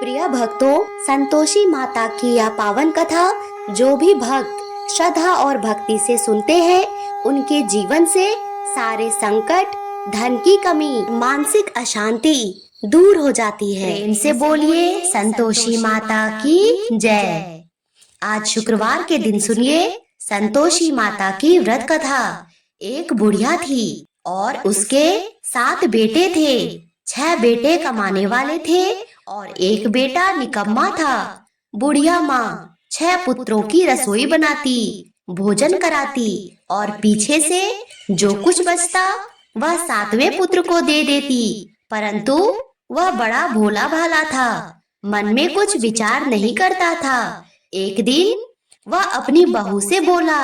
प्रिय भक्तों, संतोषी माता की यह पावन कथा जो भी भक्त श्रद्धा और भक्ति से सुनते हैं, उनके जीवन से सारे संकट, धन की कमी, मानसिक अशांति दूर हो जाती है। प्रेम से बोलिए संतोषी माता की जय। आज शुक्रवार के दिन सुनिए संतोषी माता की व्रत कथा। एक बुढ़िया थी और उसके 7 बेटे थे। 6 बेटे कमाने वाले थे और एक बेटा निकम्मा था। बुढ़िया माँ 6 पुत्रों की रसोई बनाती, भोजन कराती और पीछे से जो कुछ बचता वह 7वें पुत्र को दे देती। परंतु वह बड़ा भोला भाला था, मन में कुछ विचार नहीं करता था। एक दिन वह अपनी बहू से बोला,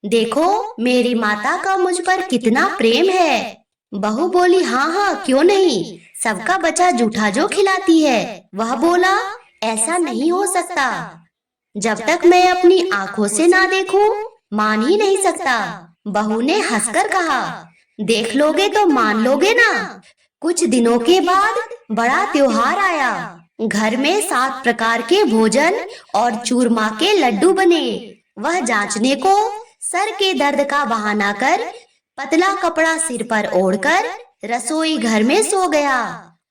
देखो मेरी माता का मुझ पर कितना प्रेम है। बहू बोली, हाँ हाँ क्यों नहीं, सबका बचा जूठा जो खिलाती है। वह बोला, ऐसा नहीं हो सकता, जब तक मैं अपनी आंखों से ना देखूं मान ही नहीं सकता। बहू ने हंसकर कहा, देख लोगे तो मान लोगे ना। कुछ दिनों के बाद बड़ा त्योहार आया। घर में 7 प्रकार के भोजन और चूरमा के लड्डू बने। वह जांचने को सर के दर्द का बहाना कर पतला कपड़ा सिर पर ओढ़कर रसोई घर में सो गया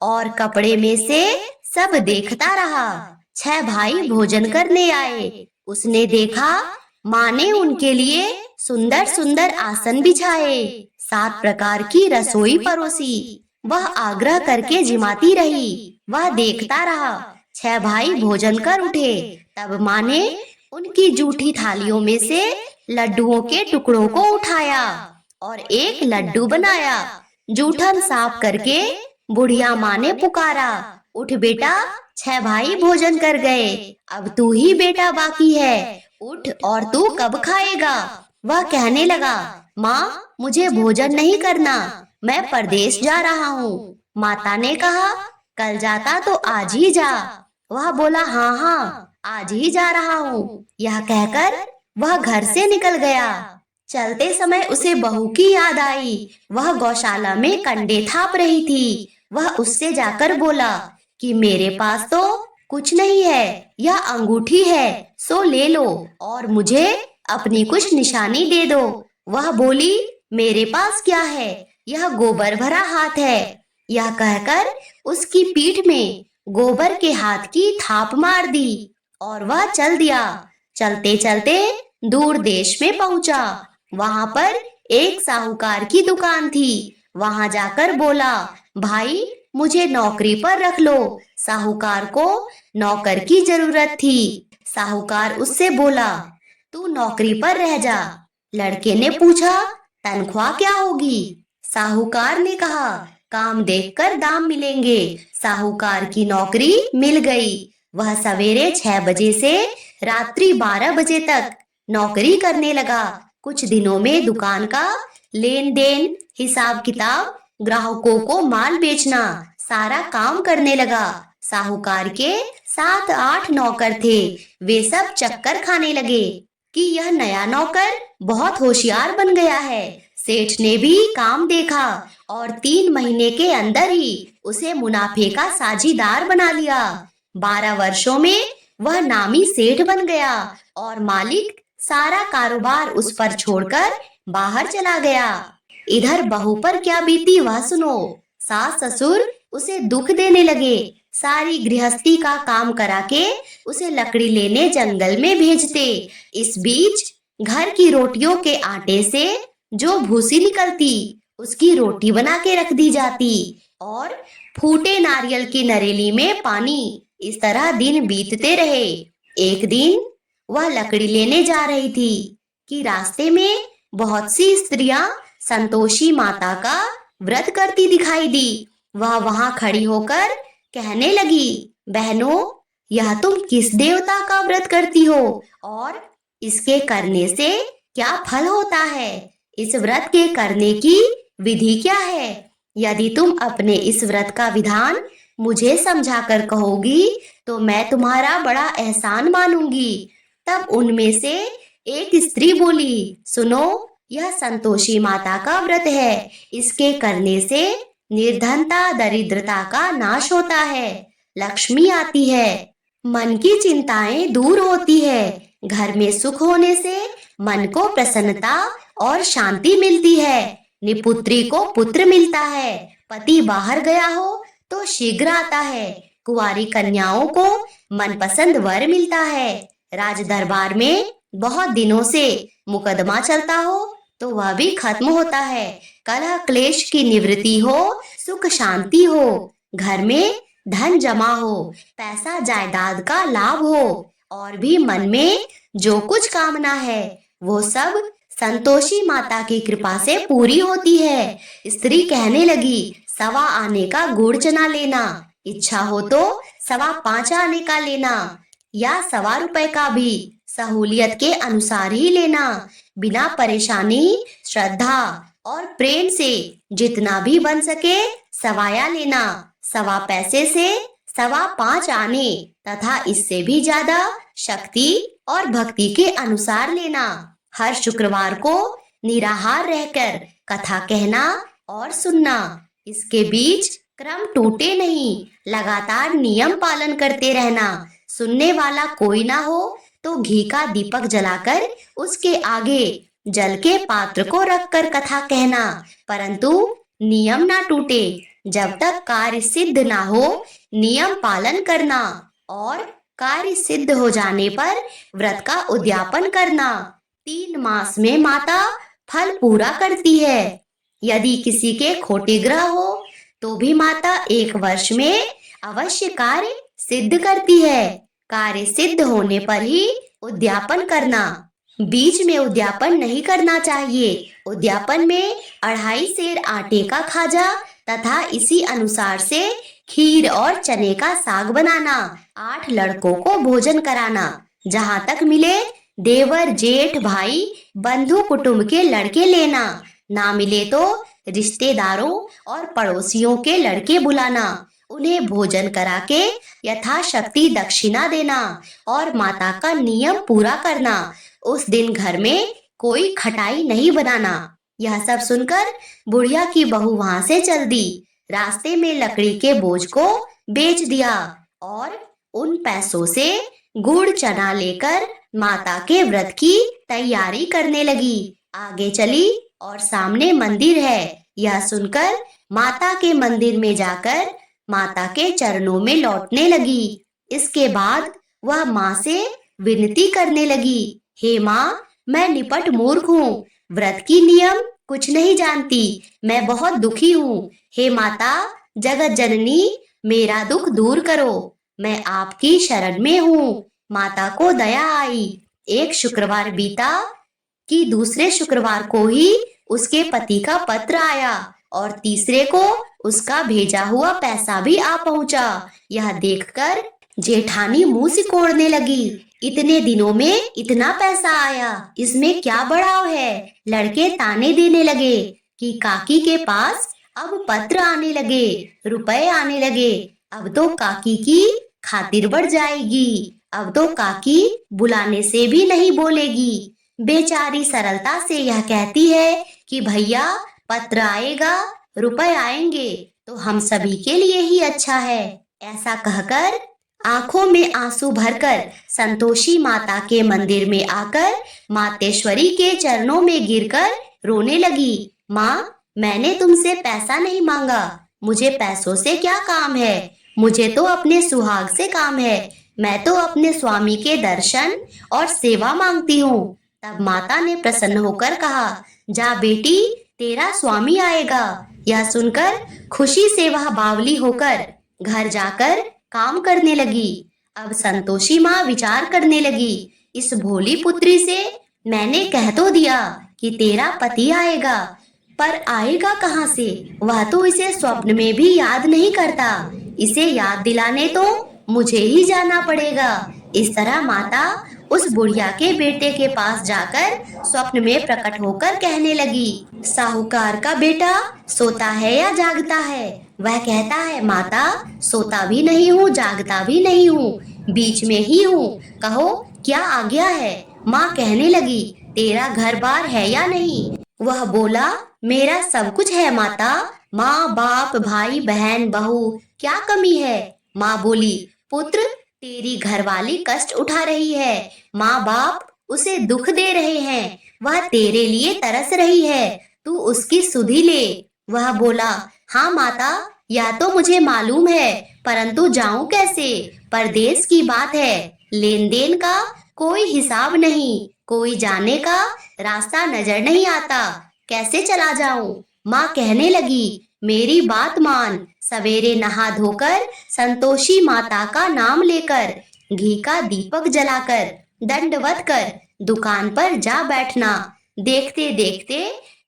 और कपड़े में से सब देखता रहा। 6 भाई भोजन करने आए। उसने देखा माँ ने उनके लिए सुंदर सुंदर आसन बिछाए, 7 प्रकार की रसोई परोसी। वह आग्रह करके जिमाती रही। वह देखता रहा। 6 भाई भोजन कर उठे। तब माँ ने उनकी जूठी थालियों में से लड्डुओं के टुकड़ों को उठाया और एक लड्डू बनाया। जूठन साफ करके बुढ़िया माँ ने पुकारा, उठ बेटा, 6 भाई भोजन कर गए, अब तू ही बेटा बाकी है, उठ और तू कब खाएगा। वह कहने लगा, माँ मुझे भोजन नहीं करना, मैं परदेश जा रहा हूँ। माता ने कहा, कल जाता तो आज ही जा। वह बोला, हाँ हाँ आज ही जा रहा हूँ। यह कहकर वह घर से निकल गया। चलते समय उसे बहू की याद आई। वह गौशाला में कंडे थाप रही थी। वह उससे जाकर बोला कि मेरे पास तो कुछ नहीं है, यह अंगूठी है, सो ले लो और मुझे अपनी कुछ निशानी दे दो। वह बोली, मेरे पास क्या है, यह गोबर भरा हाथ है। यह कहकर उसकी पीठ में गोबर के हाथ की थाप मार दी और वह चल दिया। चलते चलते दूर देश में पहुंचा। वहां पर एक साहूकार की दुकान थी। वहां जाकर बोला, भाई मुझे नौकरी पर रख लो। साहूकार को नौकर की जरूरत थी। साहूकार उससे बोला, तू नौकरी पर रह जा। लड़के ने पूछा, तनख्वाह क्या होगी। साहूकार ने कहा, काम देखकर दाम मिलेंगे। साहूकार की नौकरी मिल गई। वह सवेरे 6 बजे से रात्रि 12 बजे तक नौकरी करने लगा। कुछ दिनों में दुकान का लेन देन, हिसाब किताब, ग्राहकों को माल बेचना, सारा काम करने लगा। साहूकार के 7-8 नौकर थे। वे सब चक्कर खाने लगे कि यह नया नौकर बहुत होशियार बन गया है। सेठ ने भी काम देखा और 3 महीने के अंदर ही उसे मुनाफे का साझीदार बना लिया। 12 वर्षों में वह नामी सेठ बन गया और मालिक सारा कारोबार उस पर छोड़कर बाहर चला गया। इधर बहू पर क्या बीती वह सुनो। सास ससुर उसे दुख देने लगे। सारी गृहस्थी का काम करा के उसे लकड़ी लेने जंगल में भेजते। इस बीच घर की रोटियों के आटे से जो भूसी निकलती उसकी रोटी बना के रख दी जाती और फूटे नारियल की नरेली में पानी। इस तरह दिन बीतते रहे। एक दिन वह लकड़ी लेने जा रही थी कि रास्ते में बहुत सी स्त्रियां संतोषी माता का व्रत करती दिखाई दी। वह वहां खड़ी होकर कहने लगी, बहनों यह तुम किस देवता का व्रत करती हो और इसके करने से क्या फल होता है। इस व्रत के करने की विधि क्या है। यदि तुम अपने इस व्रत का विधान मुझे समझाकर कहोगी तो मैं तुम्हारा बड़ा एहसान मानूंगी। तब उनमें से एक स्त्री बोली, सुनो यह संतोषी माता का व्रत है। इसके करने से निर्धनता, दरिद्रता का नाश होता है। लक्ष्मी आती है। मन की चिंताएं दूर होती है। घर में सुख होने से मन को प्रसन्नता और शांति मिलती है। निपुत्री को पुत्र मिलता है। पति बाहर गया हो तो शीघ्र आता है। कुंवारी कन्याओं को मनपसंद वर मिलता है। राज दरबार में बहुत दिनों से मुकदमा चलता हो तो वह भी खत्म होता है। कलह क्लेश की निवृत्ति हो, सुख शांति हो, घर में धन जमा हो, पैसा जायदाद का लाभ हो, और भी मन में जो कुछ कामना है वो सब संतोषी माता की कृपा से पूरी होती है। स्त्री कहने लगी, 1.25 आने का गुड़ चना लेना, इच्छा हो तो 5.25 आने का लेना, या 1.25 रुपए का भी सहूलियत के अनुसार ही लेना। बिना परेशानी, श्रद्धा और प्रेम से जितना भी बन सके सवाया लेना। 1.25 पैसे से 5.25 आने तथा इससे भी ज्यादा शक्ति और भक्ति के अनुसार लेना। हर शुक्रवार को निराहार रहकर कथा कहना और सुनना। इसके बीच क्रम टूटे नहीं, लगातार नियम पालन करते रहना। सुनने वाला कोई ना हो तो घी का दीपक जलाकर उसके आगे जल के पात्र को रखकर कथा कहना, परंतु नियम ना टूटे। जब तक कार्य सिद्ध ना हो नियम पालन करना, और कार्य सिद्ध हो जाने पर व्रत का उद्यापन करना। 3 मास में माता फल पूरा करती है। यदि किसी के खोटे ग्रह हो तो भी माता 1 वर्ष में अवश्य कार्य सिद्ध करती है। कार्य सिद्ध होने पर ही उद्यापन करना, बीच में उद्यापन नहीं करना चाहिए। उद्यापन में 2.5 सेर आटे का खाजा तथा इसी अनुसार से खीर और चने का साग बनाना। 8 लड़कों को भोजन कराना। जहाँ तक मिले देवर, जेठ, भाई, बंधु कुटुंब के लड़के लेना। ना मिले तो रिश्तेदारों और पड़ोसियों के लड़के बुलाना। उन्हें भोजन करा के यथाशक्ति दक्षिणा देना और माता का नियम पूरा करना। उस दिन घर में कोई खटाई नहीं बनाना। यह सब सुनकर बुढ़िया की बहू वहां से चल दी। रास्ते में लकड़ी के बोझ को बेच दिया और उन पैसों से गुड़ चना लेकर माता के व्रत की तैयारी करने लगी। आगे चली और सामने मंदिर है। यह सुनकर माता के मंदिर में जाकर माता के चरणों में लौटने लगी। इसके बाद वह माँ से विनती करने लगी, हे माँ, मैं निपट मूर्ख हूँ, व्रत की नियम कुछ नहीं जानती, मैं बहुत दुखी हूँ। हे माता जगत जननी, मेरा दुख दूर करो, मैं आपकी शरण में हूँ। माता को दया आई। एक शुक्रवार बीता कि दूसरे शुक्रवार को ही उसके पति का पत्र आया और तीसरे को उसका भेजा हुआ पैसा भी आ पहुंचा। यह देखकर जेठानी मुंह सिकोड़ने लगी। इतने दिनों में इतना पैसा आया, इसमें क्या बढ़ाव है। लड़के ताने देने लगे कि काकी के पास अब पत्र आने लगे, रुपए आने लगे, अब तो काकी की खातिर बढ़ जाएगी, अब तो काकी बुलाने से भी नहीं बोलेगी। बेचारी सरलता से यह कहती है कि भैया पत्र आएगा, रुपए आएंगे तो हम सभी के लिए ही अच्छा है। ऐसा कहकर आंखों में आंसू भरकर संतोषी माता के मंदिर में आकर मातेश्वरी के चरणों में गिरकर रोने लगी। माँ, मैंने तुमसे पैसा नहीं मांगा, मुझे पैसों से क्या काम है, मुझे तो अपने सुहाग से काम है, मैं तो अपने स्वामी के दर्शन और सेवा मांगती हूँ। तब माता ने प्रसन्न होकर कहा, जा बेटी, तेरा स्वामी आएगा। यह सुनकर खुशी से वह बावली होकर घर जाकर काम करने लगी। अब संतोषी माँ विचार करने लगी, इस भोली पुत्री से मैंने कह तो दिया कि तेरा पति आएगा, पर आएगा कहाँ से? वह तो इसे स्वप्न में भी याद नहीं करता। इसे याद दिलाने तो मुझे ही जाना पड़ेगा। इस तरह माता उस बुढ़िया के बेटे के पास जाकर स्वप्न में प्रकट होकर कहने लगी, साहूकार का बेटा सोता है या जागता है? वह कहता है, माता सोता भी नहीं हूँ, जागता भी नहीं हूँ, बीच में ही हूँ, कहो क्या आज्ञा है? माँ कहने लगी, तेरा घर बार है या नहीं? वह बोला, मेरा सब कुछ है माता, माँ बाप भाई बहन बहू, क्या कमी है? माँ बोली, पुत्र, तेरी घरवाली कष्ट उठा रही है, माँ बाप उसे दुख दे रहे हैं, वह तेरे लिए तरस रही है, तू उसकी सुधि ले। वह बोला, हाँ माता, या तो मुझे मालूम है, परंतु जाऊं कैसे? परदेश की बात है, लेन देन का कोई हिसाब नहीं, कोई जाने का रास्ता नजर नहीं आता, कैसे चला जाऊं? माँ कहने लगी, मेरी बात मान, सवेरे नहा धोकर संतोषी माता का नाम लेकर घी का दीपक जलाकर दंडवत कर दुकान पर जा बैठना। देखते देखते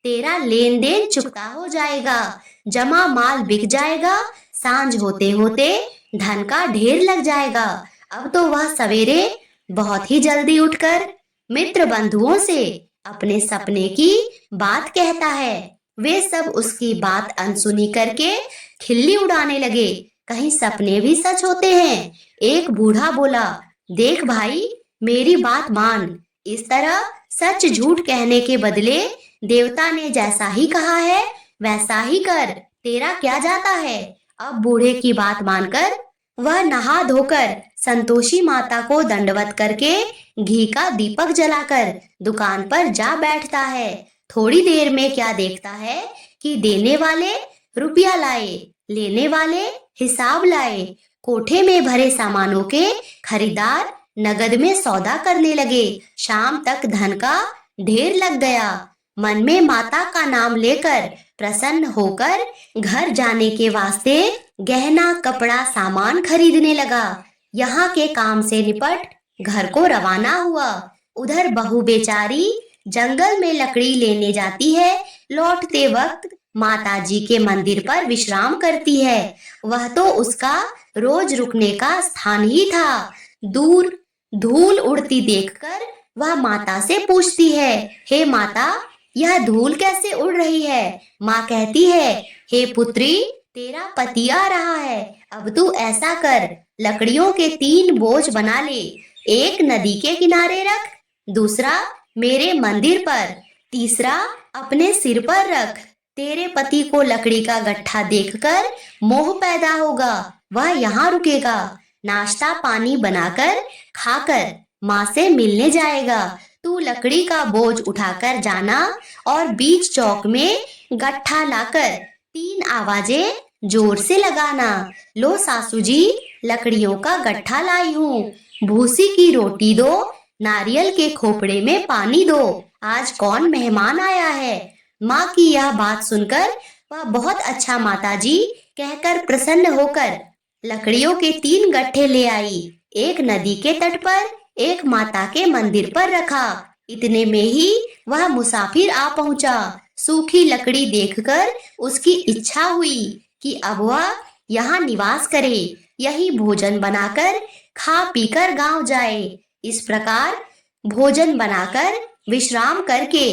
तेरा लेन देन चुकता हो जाएगा, जमा माल बिक जाएगा, सांझ होते होते धन का ढेर लग जाएगा। अब तो वह सवेरे बहुत ही जल्दी उठकर मित्र बंधुओं से अपने सपने की बात कहता है। वे सब उसकी बात अनसुनी करके खिल्ली उड़ाने लगे, कहीं सपने भी सच होते हैं। एक बूढ़ा बोला, देख भाई, मेरी बात मान, इस तरह सच झूठ कहने के बदले देवता ने जैसा ही कहा है वैसा ही कर, तेरा क्या जाता है। अब बूढ़े की बात मानकर वह नहा धोकर संतोषी माता को दंडवत करके घी का दीपक जलाकर दुकान पर जा बैठता है। थोड़ी देर में क्या देखता है कि देने वाले रुपया लाए, लेने वाले हिसाब लाए। कोठे में भरे सामानों के खरीदार नगद में सौदा करने लगे। शाम तक धन का ढेर लग गया। मन में माता का नाम लेकर प्रसन्न होकर घर जाने के वास्ते गहना कपड़ा सामान खरीदने लगा। यहाँ के काम से निपट घर को रवाना हुआ। उधर बहू बेचारी जंगल में लकड़ी लेने जाती है, लौटते वक्त माताजी के मंदिर पर विश्राम करती है। वह तो उसका रोज रुकने का स्थान ही था। दूर धूल उड़ती देखकर वह माता से पूछती है, हे माता, यह धूल कैसे उड़ रही है? माँ कहती है, हे पुत्री, तेरा पति आ रहा है, अब तू ऐसा कर, लकड़ियों के 3 बोझ बना ले, एक नदी के किनारे रख, दूसरा मेरे मंदिर पर, तीसरा अपने सिर पर रख। तेरे पति को लकड़ी का गट्ठा देखकर मोह पैदा होगा, वह यहाँ रुकेगा, नाश्ता पानी बनाकर खाकर माँ से मिलने जाएगा। तू लकड़ी का बोझ उठाकर जाना और बीच चौक में गट्ठा लाकर 3 आवाजें जोर से लगाना। लो सासू जी, लकड़ियों का गट्ठा लाई हूँ, भूसी की रोटी दो, नारियल के खोपड़े में पानी दो, आज कौन मेहमान आया है। माँ की यह बात सुनकर वह बहुत अच्छा माताजी कहकर प्रसन्न होकर लकड़ियों के 3 गट्ठे ले आई। एक नदी के तट पर, एक माता के मंदिर पर रखा। इतने में ही वह मुसाफिर आ पहुंचा। सूखी लकड़ी देखकर उसकी इच्छा हुई कि अब वह यहाँ निवास करे, यही भोजन बनाकर खा पीकर गांव जाए। इस प्रकार भोजन बनाकर विश्राम करके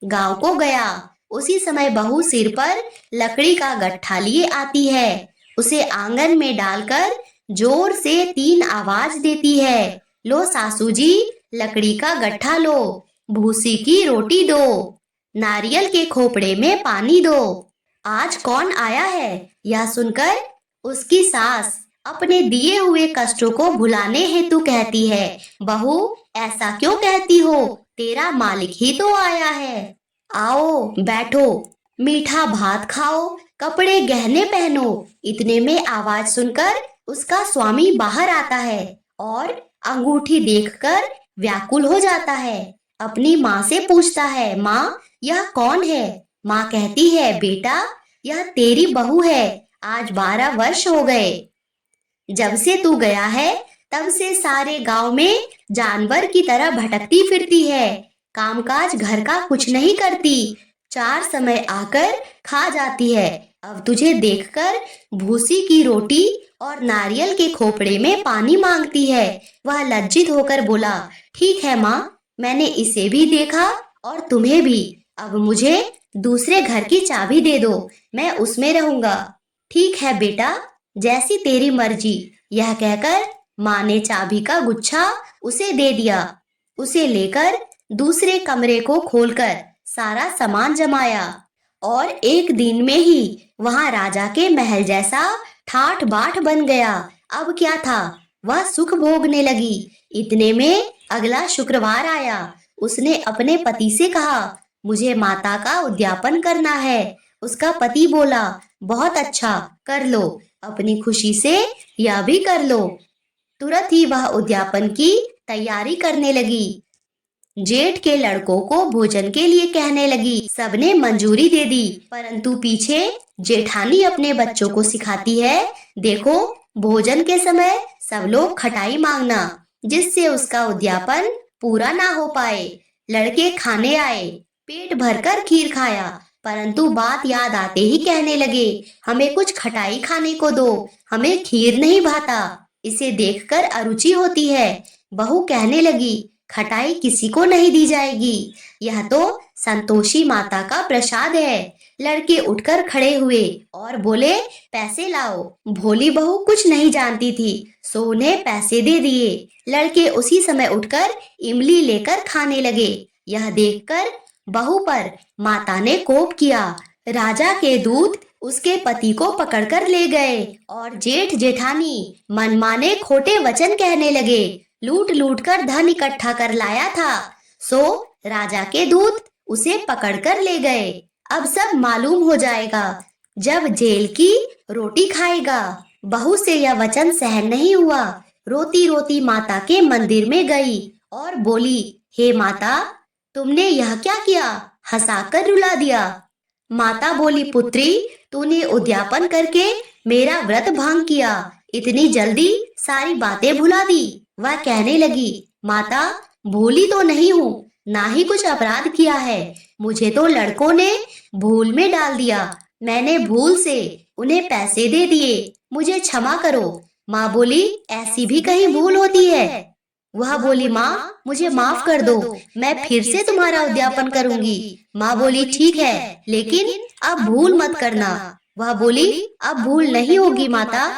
गांव को गया। उसी समय बहू सिर पर लकड़ी का गट्ठा लिए आती है। उसे आंगन में डालकर जोर से 3 आवाज देती है, लो सासू जी, लकड़ी का गट्ठा लो, भूसी की रोटी दो, नारियल के खोपड़े में पानी दो, आज कौन आया है। यह सुनकर उसकी सास अपने दिए हुए कष्टों को भुलाने हेतु कहती है, बहू, ऐसा क्यों कहती हो, तेरा मालिक ही तो आया है, आओ बैठो, मीठा भात खाओ, कपड़े गहने पहनो। इतने में आवाज सुनकर उसका स्वामी बाहर आता है और अंगूठी देखकर व्याकुल हो जाता है। अपनी माँ से पूछता है, माँ, यह कौन है। माँ कहती है, बेटा, यह तेरी बहू है, आज 12 वर्ष हो गए, जब से तू गया है तब से सारे गांव में जानवर की तरह भटकती फिरती है, कामकाज घर का कुछ नहीं करती, 4 समय आकर खा जाती है। अब तुझे देखकर भूसी की रोटी और नारियल के खोपड़े में पानी मांगती है। वह लज्जित होकर बोला, ठीक है माँ, मैंने इसे भी देखा और तुम्हें भी, अब मुझे दूसरे घर की चाबी दे दो, मैं उसमें रहूंगा। ठीक है बेटा, जैसी तेरी मर्जी। यह कहकर माँ ने चाबी का गुच्छा उसे दे दिया। उसे लेकर दूसरे कमरे को खोलकर सारा सामान जमाया और एक दिन में ही वहां राजा के महल जैसा ठाठ बाट बन गया। अब क्या था, वह सुख भोगने लगी। इतने में अगला शुक्रवार आया। उसने अपने पति से कहा, मुझे माता का उद्यापन करना है। उसका पति बोला, बहुत अच्छा, कर लो, अपनी खुशी से यह भी कर लो। तुरंत ही वह उद्यापन की तैयारी करने लगी। जेठ के लड़कों को भोजन के लिए कहने लगी। सबने मंजूरी दे दी, परंतु पीछे जेठानी अपने बच्चों को सिखाती है, देखो, भोजन के समय सब लोग खटाई मांगना, जिससे उसका उद्यापन पूरा ना हो पाए। लड़के खाने आए, पेट भरकर खीर खाया, परंतु बात याद आते ही कहने लगे, हमें कुछ खटाई खाने को दो, हमें खीर नहीं भाता, इसे देखकर अरुचि होती है। बहू कहने लगी, खटाई किसी को नहीं दी जाएगी, यह तो संतोषी माता का प्रसाद है। लड़के उठकर खड़े हुए और बोले, पैसे लाओ। भोली बहू कुछ नहीं जानती थी, सो उन्हें पैसे दे दिए। लड़के उसी समय उठकर इमली लेकर खाने लगे। यह देखकर बहू पर माता ने कोप किया। राजा के दूत उसके पति को पकड़कर ले गए और जेठ जेठानी मनमाने खोटे वचन कहने लगे। लूट लूट कर धन इकट्ठा कर लाया था, सो राजा के दूत उसे पकड़कर ले गए। अब सब मालूम हो जाएगा जब जेल की रोटी खाएगा। बहू से यह वचन सहन नहीं हुआ। रोती रोती माता के मंदिर में गई और बोली, हे माता, तुमने यह क्या किया, हंसाकर रुला दिया। माता बोली, पुत्री, तूने उद्यापन करके मेरा व्रत भंग किया, इतनी जल्दी सारी बातें भुला दी। वह कहने लगी, माता, भूली तो नहीं हूँ, ना ही कुछ अपराध किया है, मुझे तो लड़कों ने भूल में डाल दिया, मैंने भूल से उन्हें पैसे दे दिए, मुझे क्षमा करो। माँ बोली, ऐसी भी कहीं भूल होती है। वह बोली, माँ, मुझे माफ कर दो, मैं फिर से तुम्हारा उद्यापन करूंगी। माँ बोली, ठीक है, लेकिन अब भूल मत करना। वह बोली, अब भूल नहीं होगी माता।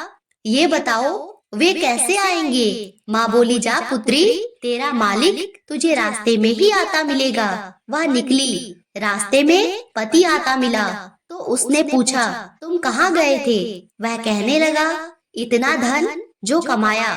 ये बताओ, वे कैसे आएंगे? माँ बोली, जा पुत्री, तेरा मालिक तुझे रास्ते में ही आता मिलेगा। वह निकली, रास्ते में पति आता मिला तो उसने पूछा, तुम कहाँ गए थे? वह कहने लगा, इतना धन जो कमाया,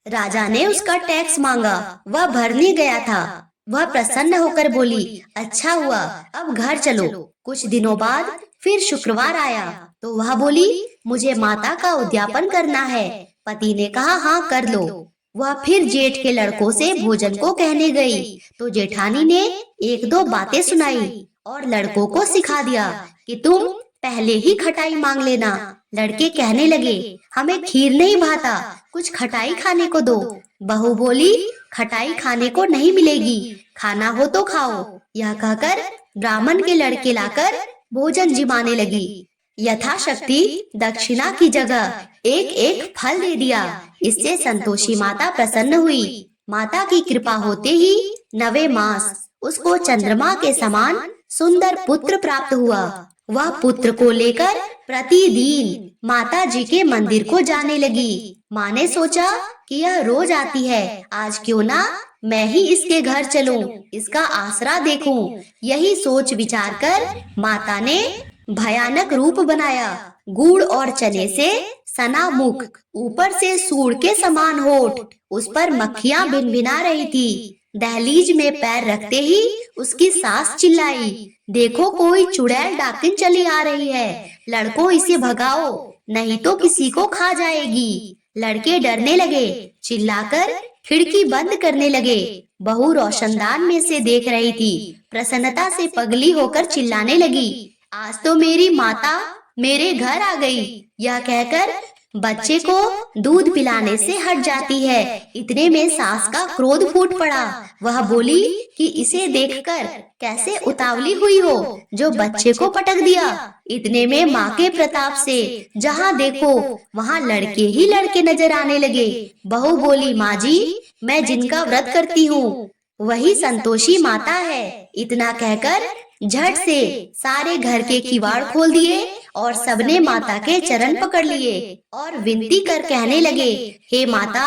राजा ने उसका टैक्स मांगा, वह भरने गया था। वह प्रसन्न होकर बोली, अच्छा हुआ, अब घर चलो। कुछ दिनों बाद फिर शुक्रवार आया तो वह बोली, मुझे माता का उद्यापन करना है। पति ने कहा, हाँ, कर लो। वह फिर जेठ के लड़कों से भोजन को कहने गई तो जेठानी ने एक दो बातें सुनाई और लड़कों को सिखा दिया कि तुम पहले ही खटाई मांग लेना। लड़के कहने लगे, हमें खीर नहीं भाता, कुछ खटाई खाने को दो। बहू बोली, खटाई खाने को नहीं मिलेगी, खाना हो तो खाओ। यह कहकर ब्राह्मण के लड़के लाकर भोजन जिमाने लगी। यथाशक्ति दक्षिणा की जगह एक एक फल दे दिया। इससे संतोषी माता प्रसन्न हुई। माता की कृपा होते ही 9वें मास उसको चंद्रमा के समान सुंदर पुत्र प्राप्त हुआ। वह पुत्र को लेकर प्रतिदिन माता जी के मंदिर को जाने लगी। माँ ने सोचा कि यह रोज आती है, आज क्यों ना मैं ही इसके घर चलूं, इसका आसरा देखूं। यही सोच विचार कर माता ने भयानक रूप बनाया। गुड़ और चने से सना मुख, ऊपर से सूर के समान होठ, उस पर मक्खियां भिनभिना रही थी। दहलीज में पैर रखते ही उसकी सास चिल्लाई, देखो, कोई चुड़ैल डाकिन चली आ रही है, लड़कों इसे भगाओ, नहीं तो किसी को खा जाएगी। लड़के डरने लगे, चिल्लाकर खिड़की बंद करने लगे। बहू रोशनदान में से देख रही थी, प्रसन्नता से पगली होकर चिल्लाने लगी, आज तो मेरी माता मेरे घर आ गई। यह कहकर बच्चे को दूध पिलाने से हट जाती है। इतने में सास का क्रोध फूट पड़ा। वह बोली कि इसे देखकर कैसे उतावली हुई हो जो बच्चे को पटक दिया। इतने में माँ के प्रताप से जहाँ देखो वहाँ लड़के ही लड़के नजर आने लगे। बहू बोली, माँ जी, मैं जिनका व्रत करती हूँ वही संतोषी माता है। इतना कहकर झट से सारे घर के किवाड़ खोल दिए और सबने माता के चरण पकड़ लिए और विनती कर कहने लगे, हे माता,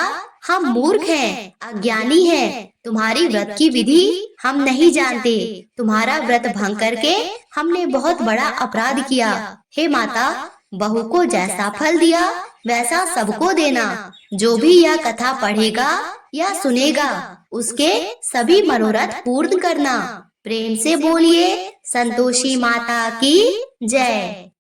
हम मूर्ख हैं, अज्ञानी हैं, तुम्हारी व्रत की विधि हम नहीं जानते, तुम्हारा व्रत भंग करके हमने बहुत बड़ा अपराध किया। हे माता, बहू को जैसा फल दिया वैसा सबको देना। जो भी यह कथा पढ़ेगा या सुनेगा उसके सभी मनोरथ पूर्ण करना। प्रेम से बोलिए संतोषी माता की जय।